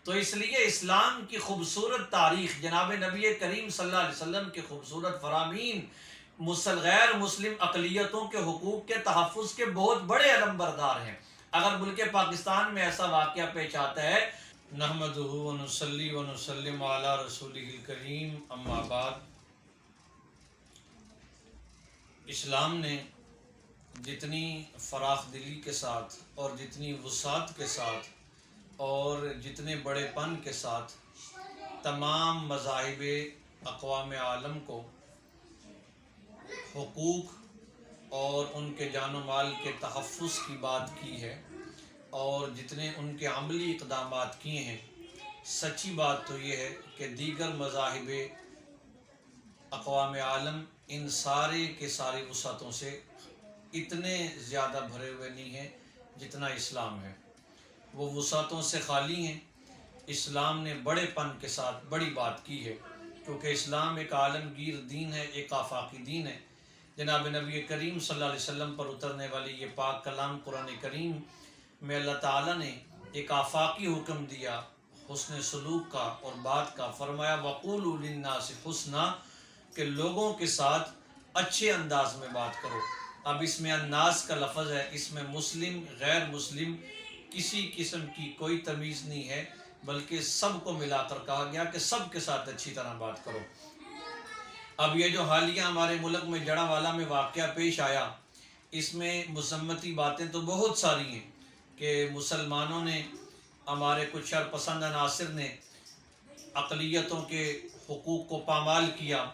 تو اس لیے اسلام کی خوبصورت تاریخ، جناب نبی کریم صلی اللہ علیہ وسلم کے خوبصورت فرامین غیر مسلم اقلیتوں کے حقوق کے تحفظ کے بہت بڑے علم بردار ہیں۔ اگر ملک پاکستان میں ایسا واقعہ پیش آتا ہے، نحمدہ ونصلی ونسلم علی رسولہ الکریم، اما بعد، اسلام نے جتنی فراخ دلی کے ساتھ اور جتنی وسعت کے ساتھ اور جتنے بڑے پن کے ساتھ تمام مذاہب اقوام عالم کو حقوق اور ان کے جان و مال کے تحفظ کی بات کی ہے اور جتنے ان کے عملی اقدامات کیے ہیں، سچی بات تو یہ ہے کہ دیگر مذاہب اقوام عالم ان سارے کے ساری وسعتوں سے اتنے زیادہ بھرے ہوئے نہیں ہیں جتنا اسلام ہے۔ وہ وسعتوں سے خالی ہیں۔ اسلام نے بڑے پن کے ساتھ بڑی بات کی ہے، کیونکہ اسلام ایک عالمگیر دین ہے، ایک آفاقی دین ہے۔ جناب نبی کریم صلی اللہ علیہ وسلم پر اترنے والی یہ پاک کلام قرآن کریم میں اللہ تعالیٰ نے ایک آفاقی حکم دیا حسن سلوک کا اور بات کا۔ فرمایا وَقُولُوا لِلنَّاسِ حُسْنًا، کہ لوگوں کے ساتھ اچھے انداز میں بات کرو۔ اب اس میں الناس کا لفظ ہے، اس میں مسلم غیر مسلم کسی قسم کی کوئی تمیز نہیں ہے، بلکہ سب کو ملا کر کہا گیا کہ سب کے ساتھ اچھی طرح بات کرو۔ اب یہ جو حالیہ ہمارے ملک میں جڑا والا میں واقعہ پیش آیا، اس میں مذمتی باتیں تو بہت ساری ہیں کہ مسلمانوں نے، ہمارے کچھ شرپسند عناصر نے اقلیتوں کے حقوق کو پامال کیا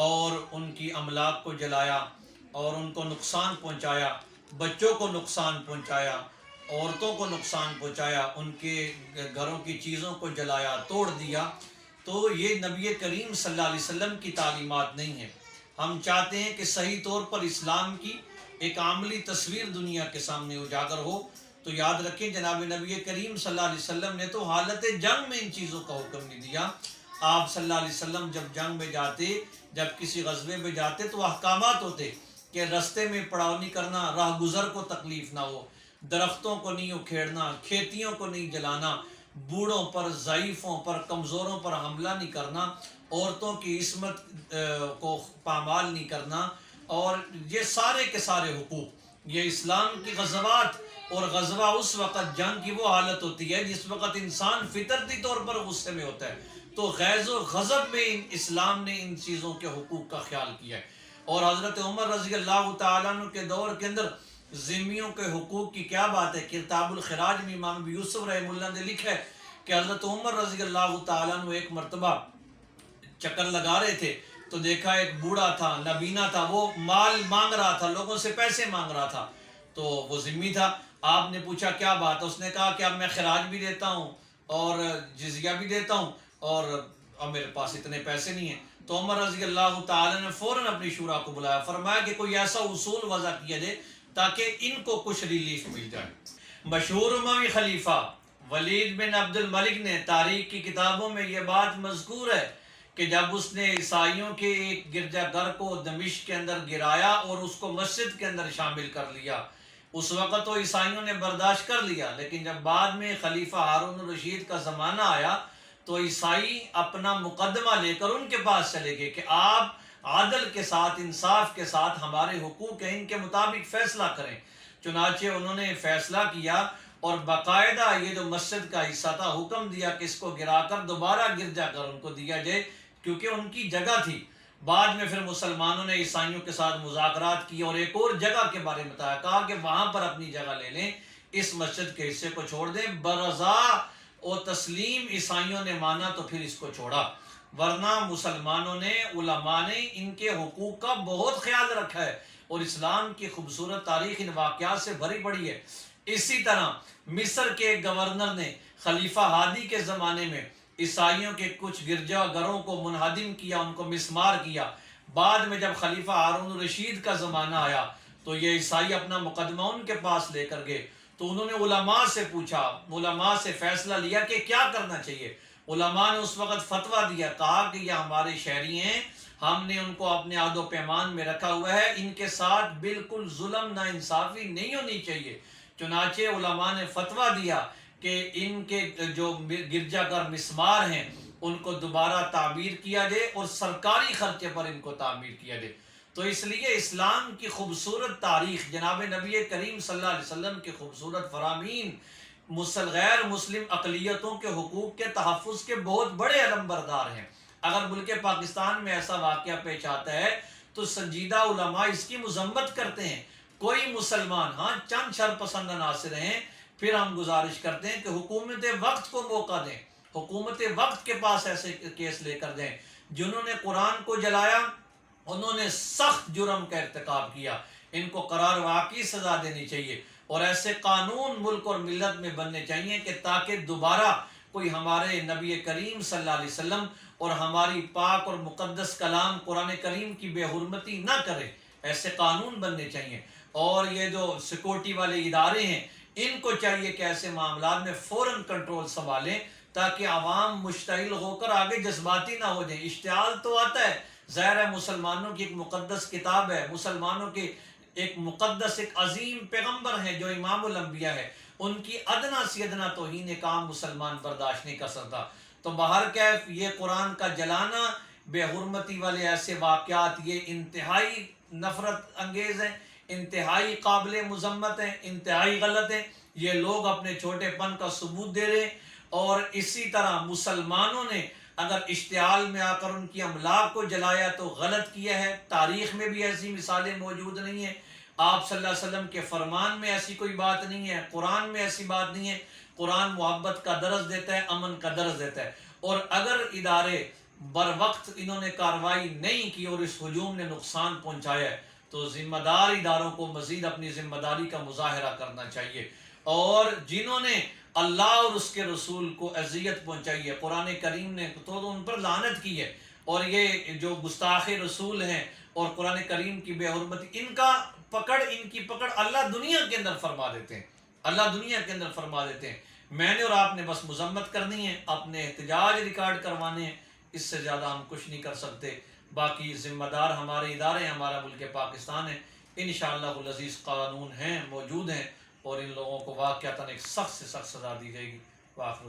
اور ان کی املاک کو جلایا اور ان کو نقصان پہنچایا، بچوں کو نقصان پہنچایا، عورتوں کو نقصان پہنچایا، ان کے گھروں کی چیزوں کو جلایا، توڑ دیا۔ تو یہ نبی کریم صلی اللہ علیہ وسلم کی تعلیمات نہیں ہیں۔ ہم چاہتے ہیں کہ صحیح طور پر اسلام کی ایک عملی تصویر دنیا کے سامنے اجاگر ہو۔ تو یاد رکھیں، جناب نبی کریم صلی اللہ علیہ وسلم نے تو حالت جنگ میں ان چیزوں کا حکم نہیں دیا۔ آپ صلی اللہ علیہ وسلم جب جنگ میں جاتے، جب کسی غزوے میں جاتے تو احکامات ہوتے کہ رستے میں پڑاؤ نہیں کرنا، راہ گزر کو تکلیف نہ ہو، درختوں کو نہیں اکھیڑنا، کھیتیوں کو نہیں جلانا، بوڑھوں پر، ضعیفوں پر، کمزوروں پر حملہ نہیں کرنا، عورتوں کی عصمت کو پامال نہیں کرنا، اور یہ سارے کے سارے حقوق، یہ اسلام کی غزوات۔ اور غزوہ اس وقت جنگ کی وہ حالت ہوتی ہے جس وقت انسان فطرتی طور پر غصے میں ہوتا ہے، تو غیظ و غضب میں اسلام نے ان چیزوں کے حقوق کا خیال کیا ہے۔ اور حضرت عمر رضی اللہ تعالیٰ عنہ کے دور کے اندر ذمیوں کے حقوق کی کیا بات ہے۔ کتاب الخراج میں امام ابو یوسف رحمہ اللہ نے لکھا ہے کہ حضرت عمر رضی اللہ تعالیٰ عنہ ایک مرتبہ چکر لگا رہے تھے تو دیکھا ایک بوڑھا تھا، نابینا تھا، وہ مال مانگ رہا تھا، لوگوں سے پیسے مانگ رہا تھا، تو وہ ذمی تھا۔ آپ نے پوچھا کیا بات ہے؟ اس نے کہا کہ اب میں خراج بھی دیتا ہوں اور جزیہ بھی دیتا ہوں اور اب میرے پاس اتنے پیسے نہیں ہیں۔ تو عمر رضی اللہ تعالیٰ نے فوراً اپنی شورا کو بلایا، فرمایا کہ کوئی ایسا اصول وضع کیا جائے تاکہ ان کو کچھ ریلیف مل جائے۔ مشہور اموی خلیفہ ولید بن عبد الملک نے تاریخ کی کتابوں میں یہ بات مذکور ہے کہ جب اس نے عیسائیوں کے ایک گرجا گھر کو دمشق کے اندر گرایا اور اس کو مسجد کے اندر شامل کر لیا، اس وقت تو عیسائیوں نے برداشت کر لیا، لیکن جب بعد میں خلیفہ ہارون الرشید کا زمانہ آیا تو عیسائی اپنا مقدمہ لے کر ان کے پاس چلے گئے کہ آپ عادل کے ساتھ، انصاف کے ساتھ ہمارے حقوق ہیں، ان کے مطابق فیصلہ کریں۔ چنانچہ انہوں نے فیصلہ کیا اور باقاعدہ یہ جو مسجد کا حصہ تھا حکم دیا کہ اس کو گرا کر دوبارہ گرجا گھر ان کو دیا جائے، کیونکہ ان کی جگہ تھی۔ بعد میں پھر مسلمانوں نے عیسائیوں کے ساتھ مذاکرات کی اور ایک اور جگہ کے بارے میں بتایا، کہا کہ وہاں پر اپنی جگہ لے لیں، اس مسجد کے حصے کو چھوڑ دیں۔ برضا اور تسلیم عیسائیوں نے مانا تو پھر اس کو چھوڑا، ورنہ مسلمانوں نے، علماء نے ان کے حقوق کا بہت خیال رکھا ہے، اور اسلام کی خوبصورت تاریخ ان واقعات سے بھری پڑی ہے۔ اسی طرح مصر کے گورنر نے خلیفہ ہادی کے زمانے میں عیسائیوں کے کچھ گرجا گھروں کو منہدم کیا، ان کو مسمار کیا۔ بعد میں جب خلیفہ ہارون الرشید کا زمانہ آیا تو یہ عیسائی اپنا مقدمہ ان کے پاس لے کر گئے، تو انہوں نے علماء سے پوچھا، علماء سے فیصلہ لیا کہ کیا کرنا چاہیے۔ علماء نے اس وقت فتویٰ دیا، کہا کہ یہ ہمارے شہری ہیں، ہم نے ان کو اپنے عہد و پیمان میں رکھا ہوا ہے، ان کے ساتھ بالکل ظلم نا انصافی نہیں ہونی چاہیے۔ چنانچہ علماء نے فتویٰ دیا کہ ان کے جو گرجا گھر مسمار ہیں ان کو دوبارہ تعمیر کیا جائے اور سرکاری خرچے پر ان کو تعمیر کیا جائے۔ تو اس لیے اسلام کی خوبصورت تاریخ، جناب نبی کریم صلی اللہ علیہ وسلم کے خوبصورت فرامین غیر مسلم اقلیتوں کے حقوق کے تحفظ کے بہت بڑے علمبردار ہیں۔ اگر ملک پاکستان میں ایسا واقعہ پیش آتا ہے تو سنجیدہ علماء اس کی مذمت کرتے ہیں۔ کوئی مسلمان چند شرپسند عناصر ہیں، پھر ہم گزارش کرتے ہیں کہ حکومت وقت کو موقع دیں، حکومت وقت کے پاس ایسے کیس لے کر دیں۔ جنہوں نے قرآن کو جلایا انہوں نے سخت جرم کا ارتکاب کیا، ان کو قرار واقعی سزا دینی چاہیے، اور ایسے قانون ملک اور ملت میں بننے چاہیے کہ تاکہ دوبارہ کوئی ہمارے نبی کریم صلی اللہ علیہ وسلم اور ہماری پاک اور مقدس کلام قرآن کریم کی بے حرمتی نہ کرے۔ ایسے قانون بننے چاہیے، اور یہ جو سیکورٹی والے ادارے ہیں ان کو چاہیے کہ ایسے معاملات میں فوراً کنٹرول سنبھالیں تاکہ عوام مشتعل ہو کر آگے جذباتی نہ ہو جائیں۔ اشتعال تو آتا ہے، ظاہر ہے مسلمانوں کی ایک مقدس کتاب ہے، مسلمانوں کی ایک مقدس ایک عظیم پیغمبر ہیں جو امام الانبیاء ہے، ان کی ادنا سی ادنا توہین کا عام مسلمان برداشت نہیں کر سکتا۔ تو بہرکیف یہ قرآن کا جلانا، بے حرمتی والے ایسے واقعات یہ انتہائی نفرت انگیز ہیں، انتہائی قابل مذمت ہیں، انتہائی غلط ہیں۔ یہ لوگ اپنے چھوٹے پن کا ثبوت دے رہے ہیں، اور اسی طرح مسلمانوں نے اگر اشتعال میں آ کر ان کی املاک کو جلایا تو غلط کیا ہے۔ تاریخ میں بھی ایسی مثالیں موجود نہیں ہیں، آپ صلی اللہ علیہ وسلم کے فرمان میں ایسی کوئی بات نہیں ہے، قرآن میں ایسی بات نہیں ہے۔ قرآن محبت کا درس دیتا ہے، امن کا درس دیتا ہے، اور اگر ادارے بر وقت انہوں نے کارروائی نہیں کی اور اس ہجوم نے نقصان پہنچایا ہے تو ذمہ دار اداروں کو مزید اپنی ذمہ داری کا مظاہرہ کرنا چاہیے، اور جنہوں نے اللہ اور اس کے رسول کو اذیت پہنچائی ہے، قرآن کریم نے تو ان پر لعنت کی ہے، اور یہ جو گستاخ رسول ہیں اور قرآن کریم کی بے حرمتی، ان کی پکڑ اللہ دنیا کے اندر فرما دیتے ہیں، اللہ دنیا کے اندر فرما دیتے ہیں۔ میں نے اور آپ نے بس مذمت کرنی ہے، اپنے احتجاج ریکارڈ کروانے ہیں، اس سے زیادہ ہم کچھ نہیں کر سکتے۔ باقی ذمہ دار ہمارے ادارے ہیں، ہمارا ملک پاکستان ہے، انشاءاللہ العزیز قانون ہیں، موجود ہیں، اور ان لوگوں کو واقعتاً ایک سخت سے سخت سزا دی جائے گی۔